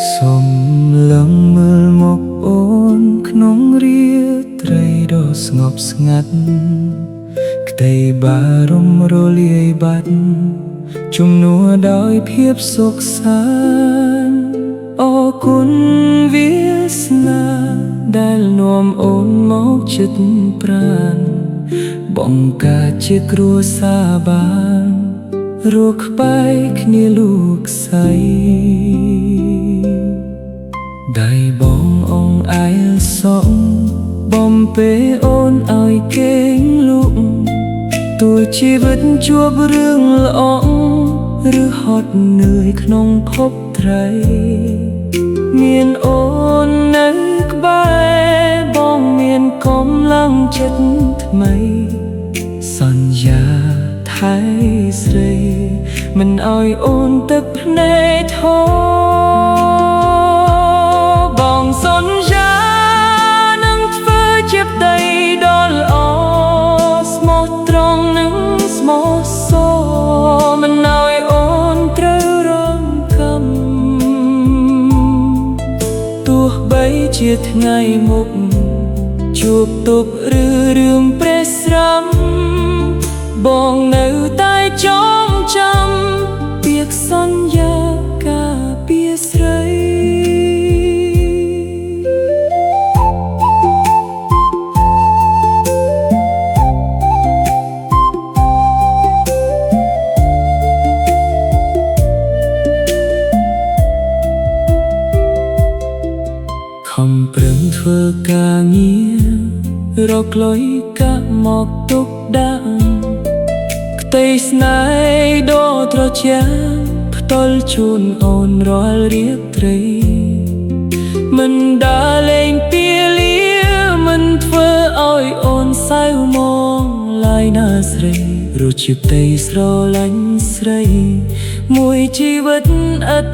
សូមលំមើលមកអូនក្នុងរាត្រីដ៏ស្ងប់ស្ងាត់ក្តីបារម្ភរលាយបាត់ជំនួសដោយភាពសុខសាន្តអរគុណវាសនាដែលនាំអូនមកជិតប្រាណបង្កើតជាគ្រួសារបានរស់ក្បែរគ្នាលោកស្រីដៃបងអងអាយសក់បំពេលអូនឲ្យគេងលក់ទោះជីវិតជួបរឿងល្អឬហត់នឿយក្នុងភពត្រីមានអូននៅក្បែរបងមានកម្លាំងចិត្តថ្មីសន្យាថៃស្រីមិនឲ្យអូនទឹកភ្នែកធោបងសន្យានឹងធ្វើជាប្តីដ៏ល្អស្មោះត្រង់និងស្មោះសរមិនឲ្យអូនត្រូវរងកម្មទោះបីជាថ្ងៃមុខជួបទុក្ខឬរឿងប្រេះស្រាំបងនៅតែចងចាំពាក្យសន្យាការពារស្រីខំប្រឹងធ្វើការងាររកលុយកាក់មកទុកដាក់ក្តីស្នេហ៍ដ៏ត្រជាក់ផ្ទល់ជូនអូនរាល់រាត្រីមិនដើរលេងពាលាមិនធ្វើឲ្យអូនសៅមងឡើយណាស្រីរស់ជាផ្ទៃស្រឡាញ់ស្រីមួយជីវិតឥត